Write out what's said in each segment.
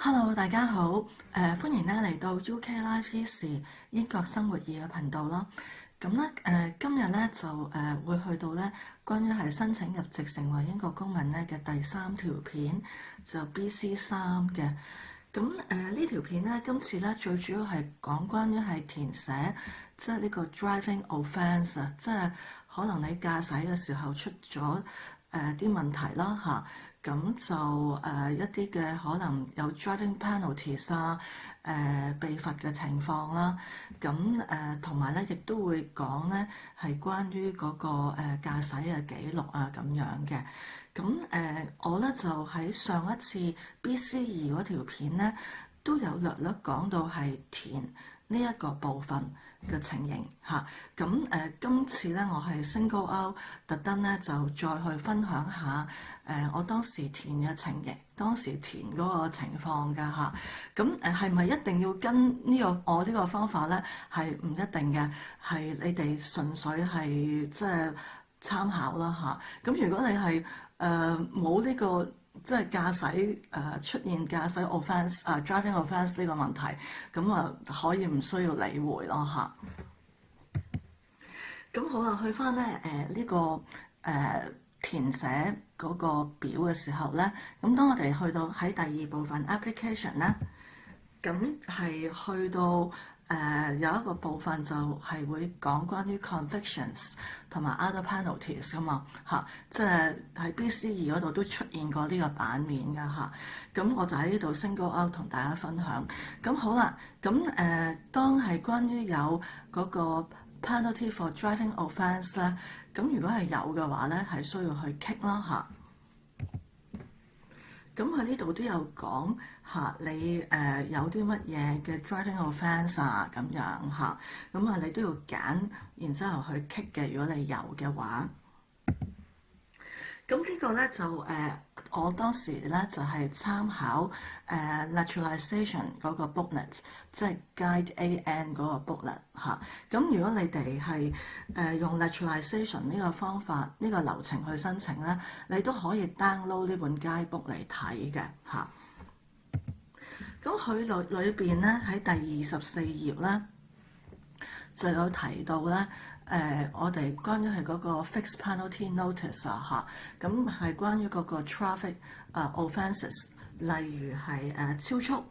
Hello，大家好，歡迎咧嚟到 UK Life Easy 英國生活易嘅頻道啦。咁咧今日咧就會去到咧關於係申請入籍成為英國公民咧嘅第3條片，就 BC3嘅。咁呢條片咧今次咧最主要係講關於係填寫即係呢個 driving offence 啊，即係可能你駕駛嘅時候出咗啲問題啦嚇。咁就一啲嘅可能有 driving penalties 啊，被罰嘅情況啦。咁同埋咧，亦都會講咧係關於嗰個駕駛嘅記錄啊咁樣嘅。咁我咧就喺上一次 BC2嗰條片咧都有略略講到係填呢一個部分嘅情形嚇。咁今次咧我係 single out 特登咧就再去分享下我當時填嘅情形，當時填嗰個情況㗎嚇。咁係咪一定要跟我呢個方法咧？係唔一定嘅，係你哋純粹係即係參考啦嚇。咁如果你係冇呢個即係駕駛出現駕駛 offence driving offence 呢個問題，咁可以唔需要理會咯嚇。咁好啦，去翻咧呢個填寫嗰個表嘅時候咧，咁當我哋去到喺第2部分 application 咧，咁係去到有一個部分就係會講關於 convictions 同埋 other penalties 噶嘛嚇，即係喺 BC2嗰度都出現過呢個版面噶嚇。咁我就喺呢度 single out 同大家分享。咁好啦，咁當係關於有嗰個 penalty for driving offence 咧，咁如果係有嘅話咧，係需要去 tick 啦嚇。咁佢呢度都有講嚇，你有啲乜嘢嘅 driving offence 啊咁樣嚇，咁你都要揀，然之後去 tick 嘅。如果你有嘅話，咁呢個咧就我當時咧就係參考naturalisation 嗰個 booklet， 即係 Guide AN 嗰個 booklet 嚇。咁如果你哋係用 naturalisation 呢個方法呢個流程去申請咧，你都可以 download 呢本 guidebook 嚟睇嘅嚇。咁佢裏邊咧喺第24頁咧就有提到咧。我哋關於係嗰個 fixed penalty notice 啊嚇，咁係關於嗰個 traffic offences， 例如係超速，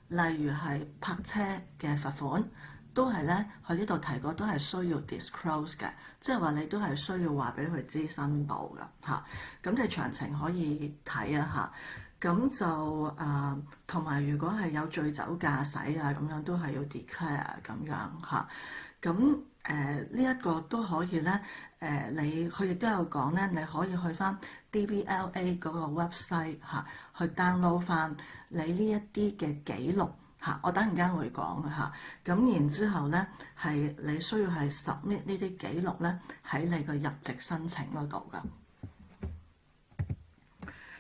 例如係泊車嘅罰款，都係咧佢呢度提過，都係需要 disclose 嘅，即係話你都係需要話俾佢知申報㗎嚇。咁你詳情可以睇啊嚇。咁就同埋如果係有醉酒駕駛啊咁樣，都係要 declare 咁樣嚇。咁呢一個都可以咧，佢亦都有講咧，你可以去翻 DVLA 嗰個 website 嚇，去 download 翻你呢一啲嘅記錄嚇。我等陣間會講嘅嚇。咁然之後咧，係你需要係 submit 呢啲記錄咧喺你個入籍申請嗰度噶。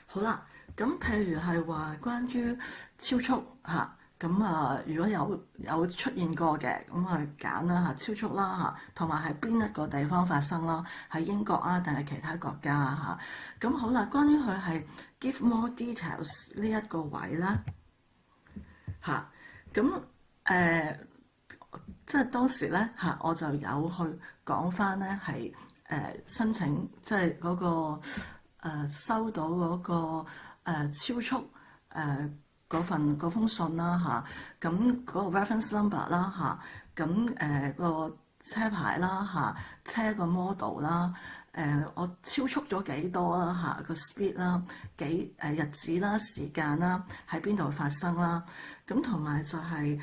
好啦，咁譬如係話關於超速嚇。咁如果有出現過嘅，咁去揀啦嚇，超速啦嚇，同埋係邊一個地方發生啦？喺英國啊，定係其他國家啊嚇？咁好啦，關於佢係 give more details 呢一個位啦嚇，咁即係當時咧嚇，我就有去講翻咧係申請，即係嗰個收到嗰個超速嗰封信啦嚇，咁嗰個 reference number 啦嚇，咁個車牌啦嚇，車個 model 啦，我超速咗幾多啦嚇，個 speed 啦，日子啦，時間啦，喺邊度發生啦，咁同埋就係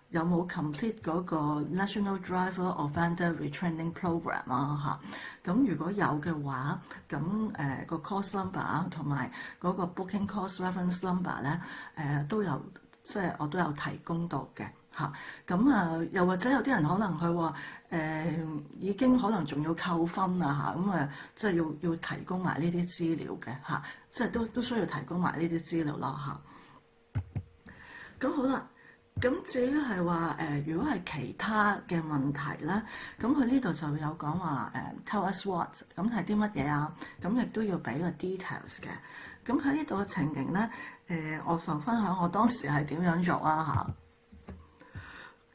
有冇 complete 嗰個 National Driver Offender Retraining Program 啊嚇，咁如果有嘅話，咁個 course number 同埋嗰個 booking course reference number 咧都有，即係我都有提供到嘅嚇。咁又或者有啲人可能佢話已經可能仲要扣分啊嚇，咁即係要提供埋呢啲資料嘅嚇，即係都需要提供埋呢啲資料咯嚇。咁好啦。咁至於係話如果係其他嘅問題咧，咁佢呢度就有講話tell us what，咁係啲乜嘢啊？咁亦都要俾個 details 嘅。咁喺呢度嘅情形咧，我分享我當時係點樣做啊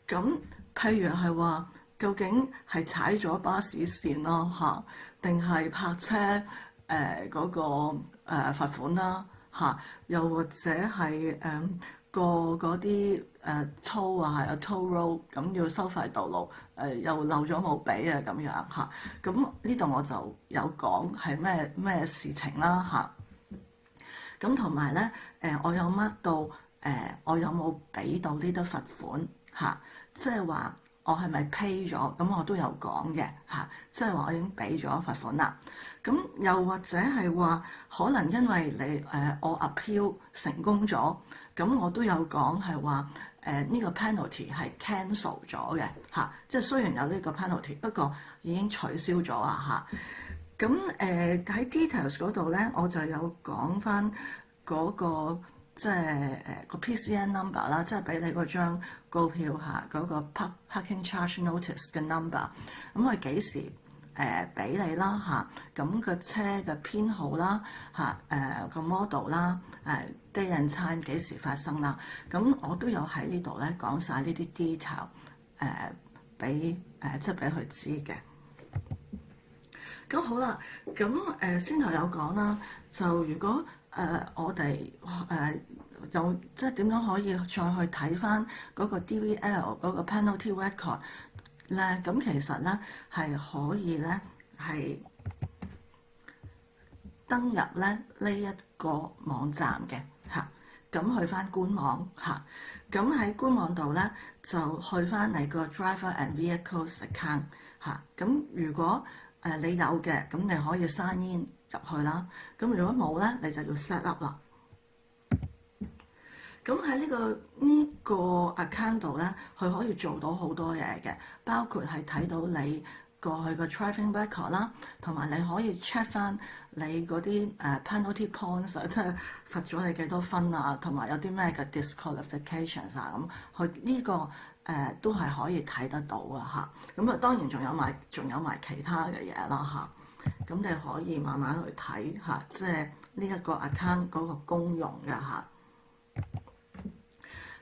嚇。咁譬如係話，究竟係踩咗巴士線咯嚇，定係泊車嗰個罰款啦嚇，又或者係過嗰啲toll啊，係 toll road 咁要收費道路又漏咗冇俾啊咁樣嚇。咁呢度我就有講係咩事情啦嚇。咁同埋咧我有 mark 到我有冇俾到呢啲罰款嚇，即係話我係咪 pay 咗？咁我都有講嘅嚇，即係話我已經俾咗罰款啦。咁又或者係話可能因為你我 appeal 成功咗，咁我都有講係話呢個 penalty 係 cancel 咗嘅嚇，即係雖然有呢個 penalty，不過已經取消咗啊嚇。咁喺 details 嗰度咧，我就有講翻嗰個即係個 PCN number 啦，即係俾你嗰張告票嚇嗰個 parking charge notice 嘅 number。咁佢幾時俾你啦嚇？咁個車嘅編號啦嚇，個 model 啦，day and time 幾時發生啦？咁我都有喺呢度咧講晒呢啲 detail 俾即係俾佢知嘅。咁好啦，咁先頭有講啦，就如果我哋有即係點樣可以再去睇翻嗰個 DVL 嗰個 penalty record 咧？咁其實咧係可以咧係登入咧呢一個網站嘅嚇，咁去翻官網嚇，咁喺官網度咧就去翻你個 driver and vehicles account 嚇，咁如果你有嘅，咁你可以 sign in 入去啦。咁如果冇咧，你就要 set up 啦。咁喺呢個 account 度咧，佢可以做到好多嘢嘅，包括係睇到你過去個 driving record 啦，同埋你可以 check 翻你嗰啲penalty points，即係罰咗你幾多分啊，同埋有啲咩嘅 disqualifications 啊咁，佢呢個都係可以睇得到啊嚇。咁當然仲有埋其他嘅嘢啦嚇。咁你可以慢慢去睇嚇，即係呢一個 account 嗰個功用嘅嚇。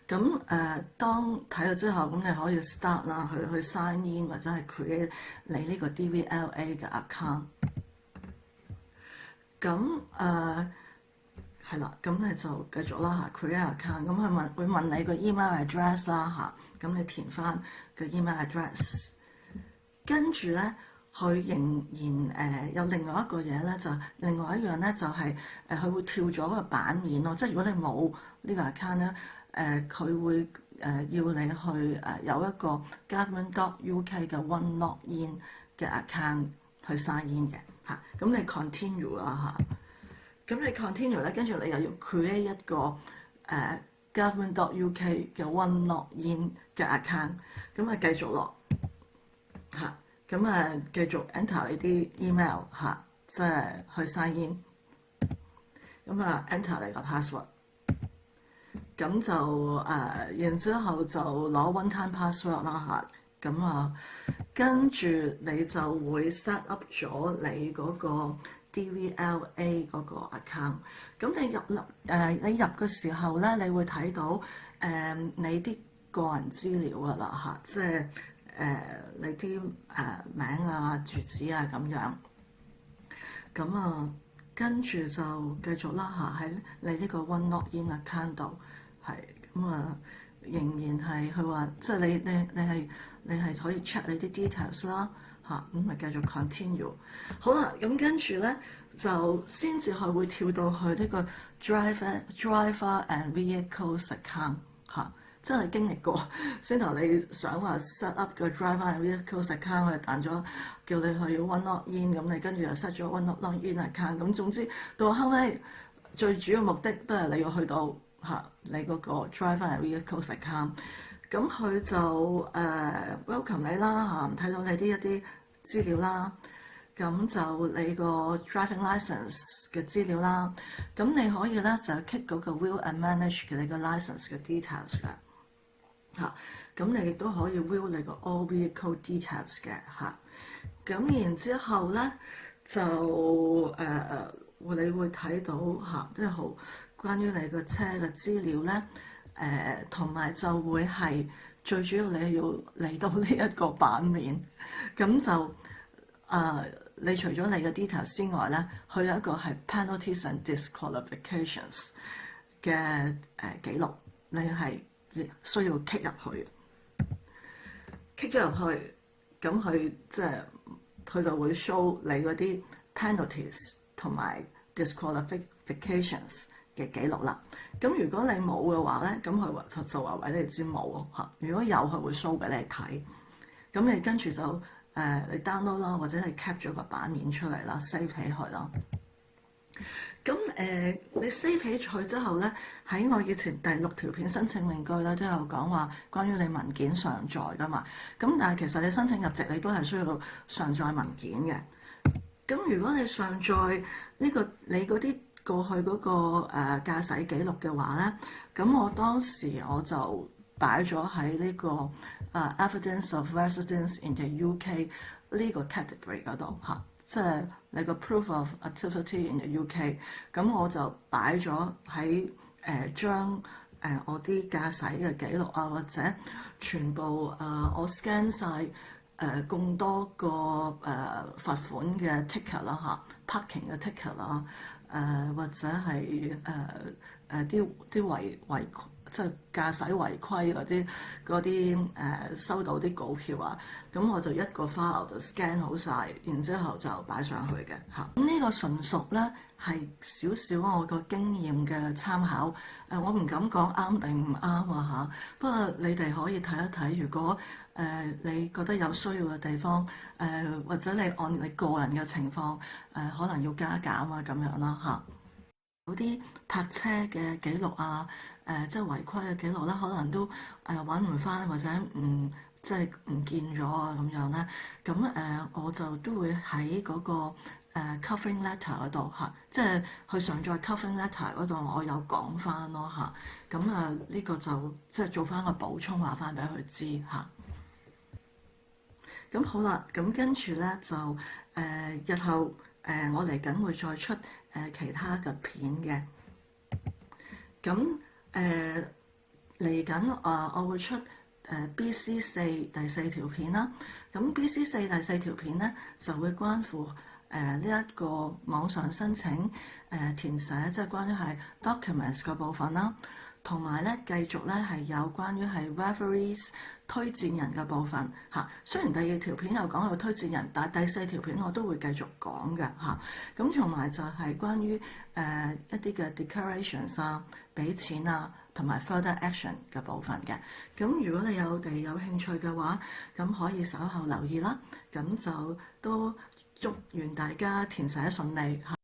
咁當睇咗之後，咁你可以 start 啦，去 sign in 或者係 create 你呢個 DVLA 嘅 account。咁係啦，咁你就繼續啦嚇 create account。咁佢會問你個 email address 啦嚇，咁你填翻個 email address。跟住咧，佢仍然有另外一個嘢咧，就另外一樣咧就係佢會跳咗個版面咯。即係如果你冇呢個 account 咧，佢會要你去有一個 government.uk 嘅 one login 嘅 account 去 sign in 嘅嚇。咁你 continue 啦嚇。咁你 continue 咧，跟住你又要 create 一個government.uk 嘅 one login 嘅 account。咁啊繼續落嚇。咁繼續 enter 你啲 email 嚇，即係去 sign in。咁enter 你個 password。咁就然之後就攞 one time password 啦嚇，咁跟住你就會 set up 咗你嗰個 DVLA 嗰個 account。咁你入嘅時候咧，你會睇到你啲個人資料噶啦嚇，即係你啲名啊、住址啊咁樣。咁跟住就繼續啦嚇，喺你呢個 one login account 度。係咁仍然係佢話，即係你係可以 check 你啲 details 啦嚇，咁咪繼續 continue。好啦，咁跟住咧就先至係會跳到去呢個 driver and vehicles account 嚇，即係經歷過先頭你想話 set up 個 driver and vehicles account，佢彈咗叫你去 one login，咁你跟住又 set 咗 one login account，咁總之到後尾最主要目的都係你要去到你嗰個 driver and vehicles account， 咁佢就welcome 你啦嚇，睇到你啲一啲資料啦，咁就你個 driving license 嘅資料啦，咁你可以咧就 click 嗰個 view and manage 嘅你個 license 嘅 details 嘅嚇，咁你亦都可以 view 你個 all vehicle details 嘅嚇，咁然之後咧就你會睇到嚇，即係好關於你個車嘅資料咧，同埋就會係最主要你要嚟到呢一個版面，咁就你除咗你嘅 details 之外咧，佢有一個係 penalties and disqualifications 嘅記錄，你係需要 kick 入去，kick 咗入去，咁佢即係佢就會 show 你嗰啲 penalties 同埋 disqualifications 嘅記錄啦。咁如果你冇嘅話咧，咁佢就話俾你知冇嚇。如果有，佢會 show 俾你睇。咁你跟住就你 download 啦，或者你 cap 咗個版面出嚟啦 ，save 起佢啦。咁你 save 起佢之後咧，喺我以前第6條片申請永居咧都有講話關於你文件上載噶嘛。咁但係其實你申請入籍你都係需要上載文件嘅。咁如果你上載你嗰啲過去嗰個駕駛記錄嘅話咧，咁我當時我就擺咗喺呢個evidence of residence in the UK 呢個 category 嗰度嚇，即係你個 proof of activity in the UK。咁我就擺咗喺將我啲駕駛嘅記錄啊，或者全部我 scan 晒咁多個罰款嘅 ticket 啦嚇 ，parking 嘅 ticket 啦，或者係啲違即係駕駛違規嗰啲收到啲告票啊，咁我就一個 file 就 scan 好晒，然之後就擺上去嘅嚇。咁呢個純屬咧係少少我個經驗嘅參考，我唔敢講啱定唔啱啊嚇。不過你哋可以睇一睇，如果你覺得有需要嘅地方，或者你按你個人嘅情況，可能要加減啊咁樣啦嚇。有啲泊車嘅記錄啊，即係違規嘅記錄啦，可能都揾唔翻或者即係唔見咗啊咁樣咧。咁我就都會喺嗰個covering letter 嗰度嚇，即係去上載 covering letter 嗰度，我有講翻咯嚇。咁呢個就即係做翻個補充話翻俾佢知嚇。咁好啦，咁跟住咧就日後我嚟緊會再出其他嘅片嘅。咁嚟緊我會出BC4第4條片啦。咁 BC4第4條片咧就會關乎呢一個網上申請填寫，即係關於係 documents 嘅部分啦。同埋咧，繼續咧係有關於係 referees 推薦人嘅部分嚇。雖然第2條片有講到推薦人，但係第4條片我都會繼續講嘅嚇。咁同埋就係關於一啲嘅 declarations 啊、俾錢啊，同埋 further action 嘅部分嘅。咁如果你哋有興趣嘅話，咁可以稍後留意啦。咁就都祝願大家填寫順利嚇。